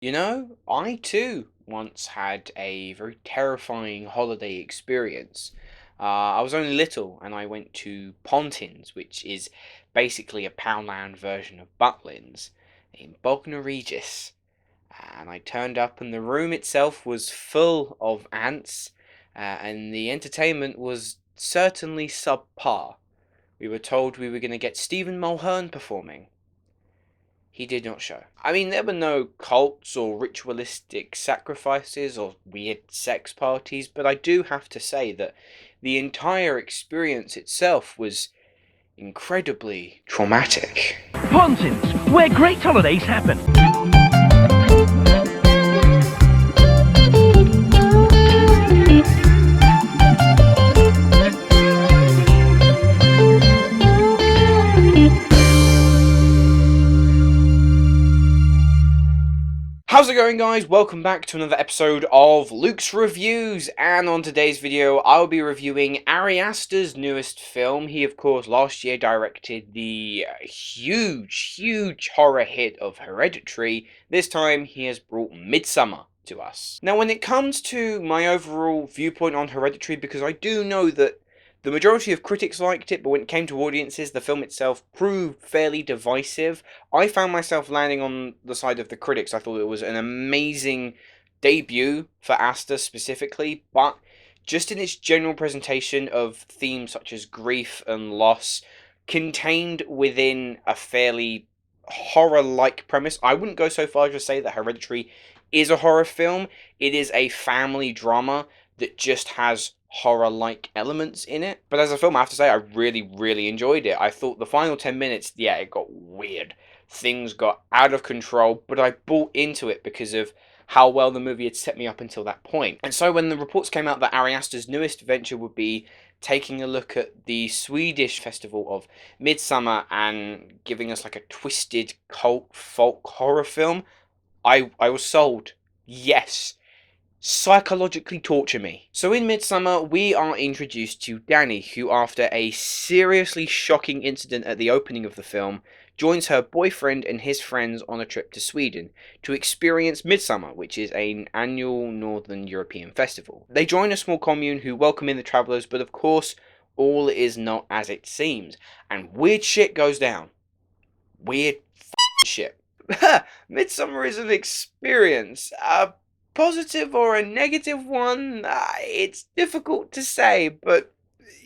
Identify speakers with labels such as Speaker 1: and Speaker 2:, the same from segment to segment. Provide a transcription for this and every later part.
Speaker 1: You know, I too once had a very terrifying holiday experience. I was only little and I went to Pontins, which is basically a Poundland version of Butlins, in Bognor Regis. And I turned up and the room itself was full of ants, and the entertainment was certainly subpar. We were told we were going to get Stephen Mulhern performing. He did not show. I mean, there were no cults or ritualistic sacrifices or weird sex parties, but I do have to say that the entire experience itself was incredibly traumatic.
Speaker 2: Pontins, where great holidays happen.
Speaker 1: How's it going, guys? Welcome back to another episode of Luke's Reviews, and on today's video I'll be reviewing Ari Aster's newest film. He, of course, last year directed the huge horror hit of Hereditary. This time he has brought Midsommar to us. Now, when it comes to my overall viewpoint on Hereditary, because I do know that the majority of critics liked it, but when it came to audiences, the film itself proved fairly divisive. I found myself landing on the side of the critics. I thought it was an amazing debut for Aster specifically, but just in its general presentation of themes such as grief and loss, contained within a fairly horror-like premise. I wouldn't go so far as to say that Hereditary is a horror film. It is a family drama that just has horror-like elements in it. But as a film, I have to say, I really enjoyed it. I thought the final 10 minutes, yeah, it got weird. Things got out of control, but I bought into it because of how well the movie had set me up until that point. And so when the reports came out that Ari Aster's newest venture would be taking a look at the Swedish festival of Midsommar and giving us like a twisted cult folk horror film, I was sold. Yes. Psychologically torture me. So in Midsommar, we are introduced to Danny, who after a seriously shocking incident at the opening of the film, joins her boyfriend and his friends on a trip to Sweden to experience Midsommar, which is an annual Northern European festival. They join a small commune who welcome in the travellers, but of course, all is not as it seems, and weird shit goes down. Weird shit. Midsommar is an experience. Positive or a negative one, it's difficult to say, but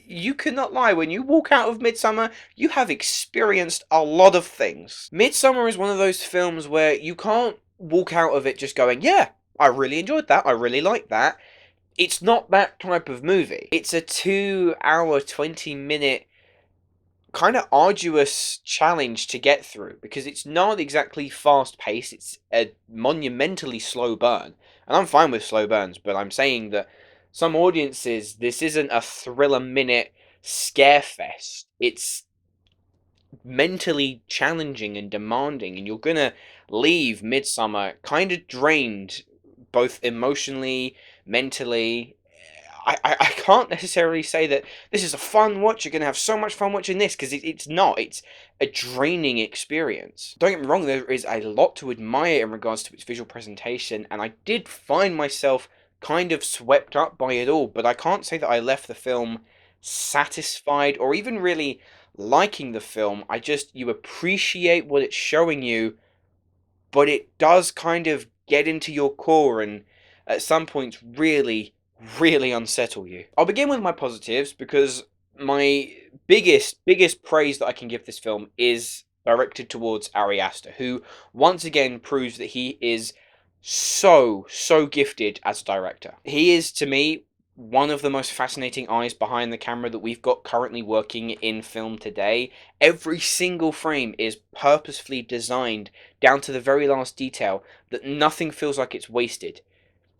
Speaker 1: you cannot lie. When you walk out of Midsommar, you have experienced a lot of things. Midsommar is one of those films where you can't walk out of it just going, yeah, I really enjoyed that, I really liked that. It's not that type of movie. It's a 2 hour, 20-minute kind of arduous challenge to get through because it's not exactly fast paced. It's a monumentally slow burn, and I'm fine with slow burns, but I'm saying that some audiences, this isn't a thriller minute scare fest. It's mentally challenging and demanding, and you're gonna leave Midsommar kind of drained, both emotionally, mentally. I can't necessarily say that this is a fun watch, you're going to have so much fun watching this, because it's not. It's a draining experience. Don't get me wrong, there is a lot to admire in regards to its visual presentation, and I did find myself kind of swept up by it all, but I can't say that I left the film satisfied or even really liking the film. You appreciate what it's showing you, but it does kind of get into your core and at some points really unsettle you. I'll begin with my positives because my biggest praise that I can give this film is directed towards Ari Aster, who once again proves that he is so gifted as a director. He is, to me, one of the most fascinating eyes behind the camera that we've got currently working in film today. Every single frame is purposefully designed down to the very last detail, that nothing feels like it's wasted.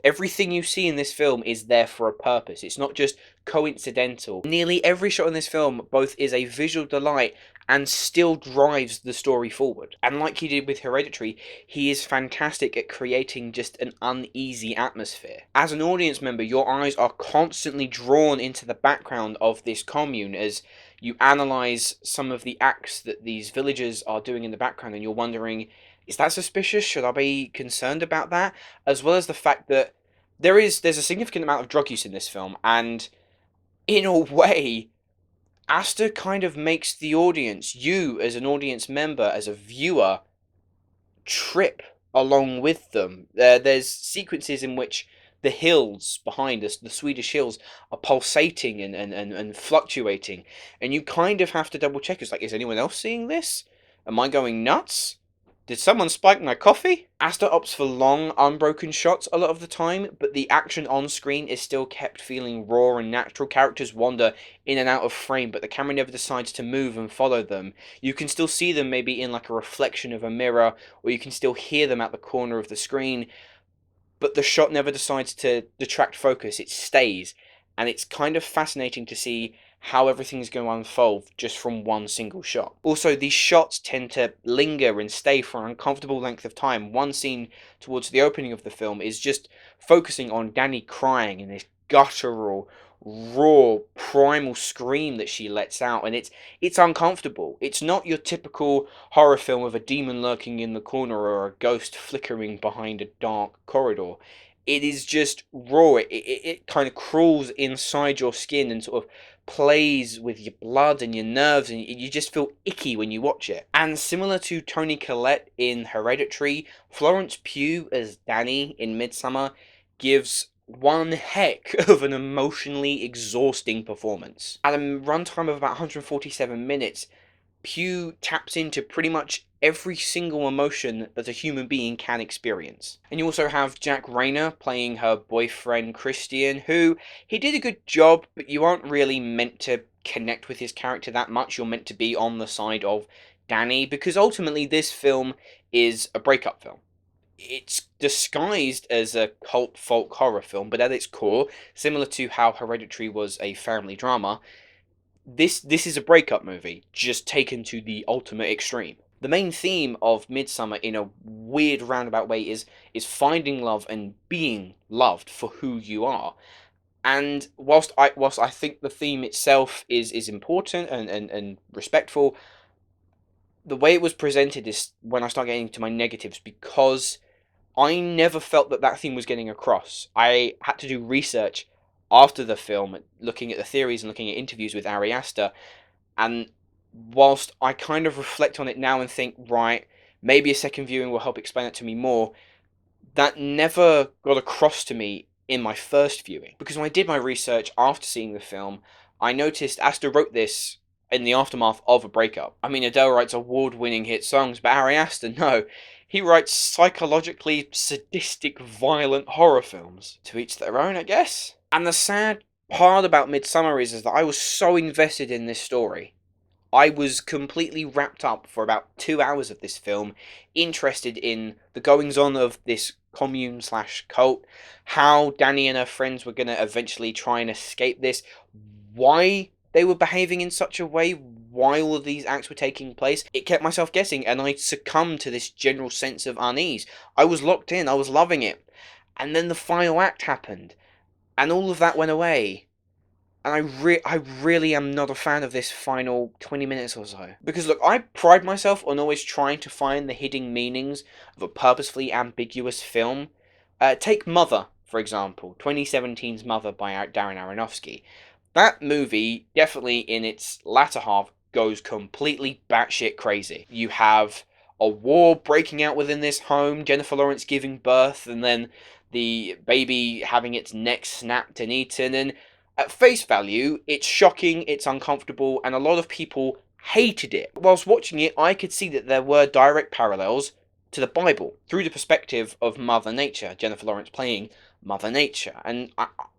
Speaker 1: Everything you see in this film is there for a purpose. It's not just coincidental. Nearly every shot in this film both is a visual delight and still drives the story forward. And like he did with Hereditary, he is fantastic at creating just an uneasy atmosphere. As an audience member, your eyes are constantly drawn into the background of this commune as you analyze some of the acts that these villagers are doing in the background, and you're wondering, Is that suspicious? Should I be concerned about that? As well as the fact that there's a significant amount of drug use in this film, and in a way, Aster kind of makes the audience, you as an audience member, as a viewer, trip along with them. There's sequences in which the hills behind us, the Swedish hills, are pulsating and fluctuating, and you kind of have to double check. It's like, is anyone else seeing this? Am I going nuts? Did someone spike my coffee? Aster opts for long, unbroken shots a lot of the time, but the action on screen is still kept feeling raw and natural. Characters wander in and out of frame, but the camera never decides to move and follow them. You can still see them maybe in like a reflection of a mirror, or you can still hear them at the corner of the screen, but the shot never decides to detract focus. It stays, and it's kind of fascinating to see how everything's going to unfold just from one single shot. Also, these shots tend to linger and stay for an uncomfortable length of time. One scene towards the opening of the film is just focusing on Danny crying in this guttural, raw, primal scream that she lets out, and it's uncomfortable. It's not your typical horror film with a demon lurking in the corner or a ghost flickering behind a dark corridor. It is just raw. It kind of crawls inside your skin and sort of plays with your blood and your nerves, and you just feel icky when you watch it. And similar to Toni Collette in Hereditary, Florence Pugh as Danny in Midsommar gives one heck of an emotionally exhausting performance. At a runtime of about 147 minutes, Pugh taps into pretty much every single emotion that a human being can experience. And you also have Jack Reynor playing her boyfriend Christian, who, he did a good job, but you aren't really meant to connect with his character that much. You're meant to be on the side of Danny, because ultimately this film is a breakup film. It's disguised as a cult folk horror film, but at its core, similar to how Hereditary was a family drama, this is a breakup movie, just taken to the ultimate extreme. The main theme of Midsommar, in a weird roundabout way, is finding love and being loved for who you are. And whilst I think the theme itself is important and respectful, the way it was presented is when I start getting to my negatives, because I never felt that theme was getting across. I had to do research after the film, looking at the theories and looking at interviews with Ari Aster, and whilst I kind of reflect on it now and think, right, maybe a second viewing will help explain it to me more, that never got across to me in my first viewing. Because when I did my research after seeing the film, I noticed Aster wrote this in the aftermath of a breakup. I mean, Adele writes award-winning hit songs, but Ari Aster, no. He writes psychologically sadistic, violent horror films. To each their own, I guess. And the sad part about Midsommar is that I was so invested in this story. I was completely wrapped up for about 2 hours of this film, interested in the goings-on of this commune slash cult, how Danny and her friends were going to eventually try and escape this, why they were behaving in such a way, why all of these acts were taking place. It kept myself guessing, and I succumbed to this general sense of unease. I was locked in, I was loving it. And then the final act happened, and all of that went away. And I really am not a fan of this final 20 minutes or so. Because look, I pride myself on always trying to find the hidden meanings of a purposefully ambiguous film. Take Mother, for example, 2017's Mother by Darren Aronofsky. That movie, definitely in its latter half, goes completely batshit crazy. You have a war breaking out within this home, Jennifer Lawrence giving birth, and then the baby having its neck snapped and eaten, and at face value, it's shocking, it's uncomfortable, and a lot of people hated it. Whilst watching it, I could see that there were direct parallels to the Bible through the perspective of Mother Nature, Jennifer Lawrence playing Mother Nature. And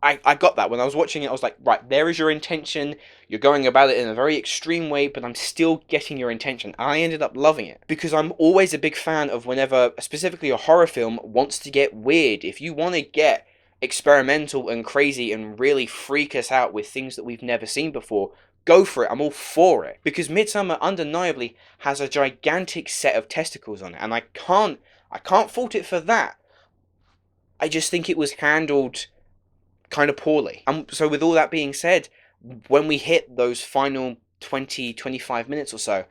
Speaker 1: I got that. When I was watching it, I was like, right, there is your intention. You're going about it in a very extreme way, but I'm still getting your intention. I ended up loving it, because I'm always a big fan of whenever, specifically a horror film, wants to get weird. If you want to get experimental and crazy and really freak us out with things that we've never seen before, go for it. I'm all for it. Because Midsommar undeniably has a gigantic set of testicles on it, and I can't fault it for that. I just think it was handled kind of poorly. So with all that being said, when we hit those final 20-25 minutes or so,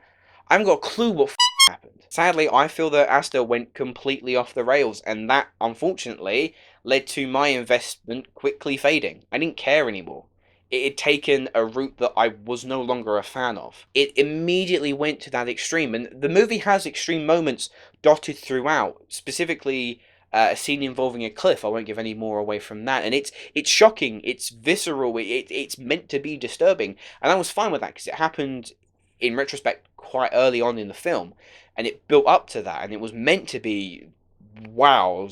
Speaker 1: I haven't got a clue what happened. Sadly, I feel that Aster went completely off the rails, and that, unfortunately, led to my investment quickly fading. I didn't care anymore. It had taken a route that I was no longer a fan of. It immediately went to that extreme, and the movie has extreme moments dotted throughout, specifically a scene involving a cliff. I won't give any more away from that, and it's shocking, it's visceral, it's meant to be disturbing, and I was fine with that because it happened in retrospect quite early on in the film, and it built up to that, and it was meant to be, wow,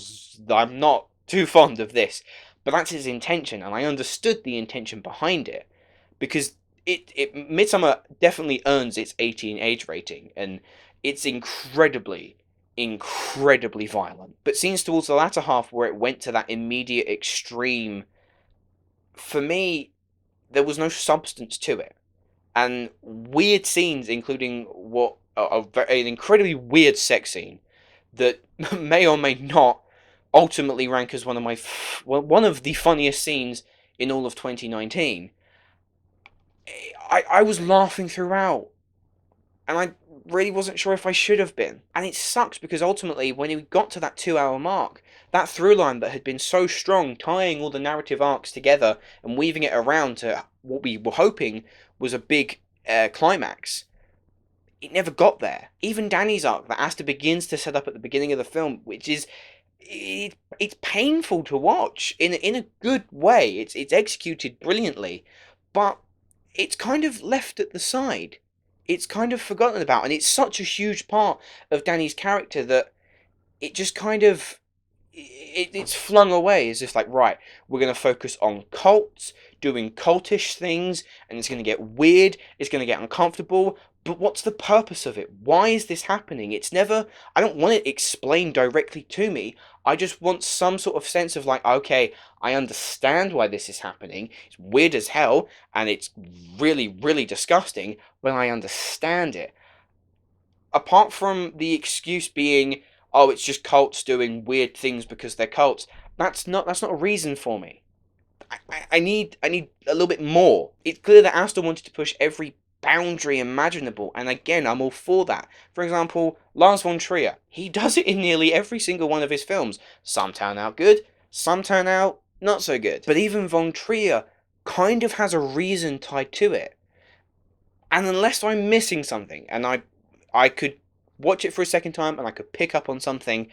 Speaker 1: I'm not too fond of this, but that's his intention, and I understood the intention behind it, because Midsommar definitely earns its 18 age rating, and it's incredibly violent. But scenes towards the latter half where it went to that immediate extreme, for me, there was no substance to it. And weird scenes, including an incredibly weird sex scene that may or may not ultimately rank as one of the funniest scenes in all of 2019. I was laughing throughout, and I really wasn't sure if I should have been. And it sucks because ultimately, when we got to that 2-hour mark, that through line that had been so strong, tying all the narrative arcs together and weaving it around to what we were hoping was a big climax, it never got there. Even Danny's arc that Aster begins to set up at the beginning of the film, which is it's painful to watch in a good way. It's executed brilliantly, but it's kind of left at the side. It's kind of forgotten about, and it's such a huge part of Danny's character that it just kind of it's flung away as if like, right, we're going to focus on cults, doing cultish things, and it's going to get weird, it's going to get uncomfortable, but what's the purpose of it? Why is this happening? It's never, I don't want it explained directly to me, I just want some sort of sense of like, okay, I understand why this is happening, it's weird as hell, and it's really, really disgusting, but I understand it. Apart from the excuse being, oh, it's just cults doing weird things because they're cults, that's not a reason for me. I need a little bit more. It's clear that Aster wanted to push every boundary imaginable, and again, I'm all for that. For example, Lars von Trier, he does it in nearly every single one of his films. Some turn out good, some turn out not so good. But even von Trier kind of has a reason tied to it. And unless I'm missing something, and I could watch it for a second time and I could pick up on something,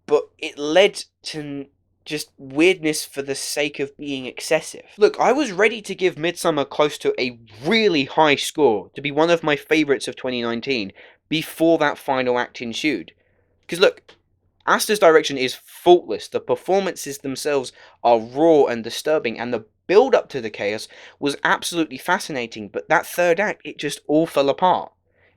Speaker 1: but it led to just weirdness for the sake of being excessive. Look, I was ready to give Midsommar close to a really high score, to be one of my favourites of 2019, before that final act ensued. Because look, Aster's direction is faultless, the performances themselves are raw and disturbing, and the build-up to the chaos was absolutely fascinating, but that third act, it just all fell apart.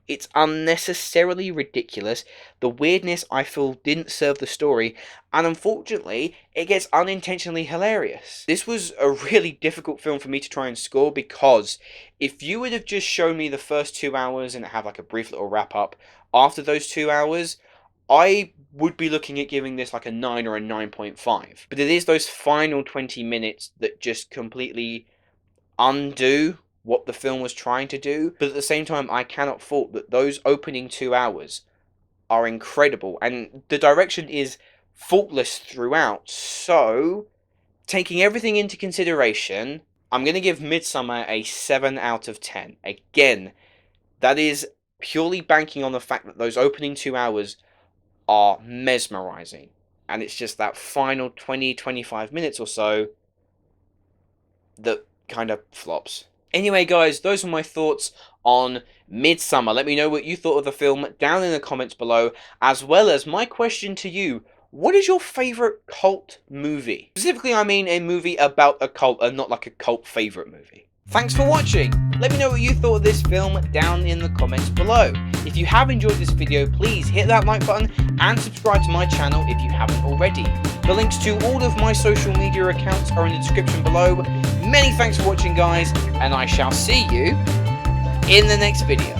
Speaker 1: It's unnecessarily ridiculous, the weirdness I feel didn't serve the story, and unfortunately, it gets unintentionally hilarious. This was a really difficult film for me to try and score, because if you would have just shown me the first 2 hours and have like a brief little wrap up after those 2 hours, I would be looking at giving this like a 9 or a 9.5. But it is those final 20 minutes that just completely undo what the film was trying to do, but at the same time I cannot fault that those opening 2 hours are incredible, and the direction is faultless throughout. So, taking everything into consideration, I'm going to give Midsommar a 7 out of 10. Again, that is purely banking on the fact that those opening 2 hours are mesmerizing, and it's just that final 20-25 minutes or so that kind of flops. Anyway guys, those are my thoughts on Midsommar. Let me know what you thought of the film down in the comments below, as well as my question to you: what is your favourite cult movie? Specifically, I mean a movie about a cult and not like a cult favourite movie. Thanks for watching! Let me know what you thought of this film down in the comments below. If you have enjoyed this video, please hit that like button and subscribe to my channel if you haven't already. The links to all of my social media accounts are in the description below. Many thanks for watching guys, and I shall see you in the next video.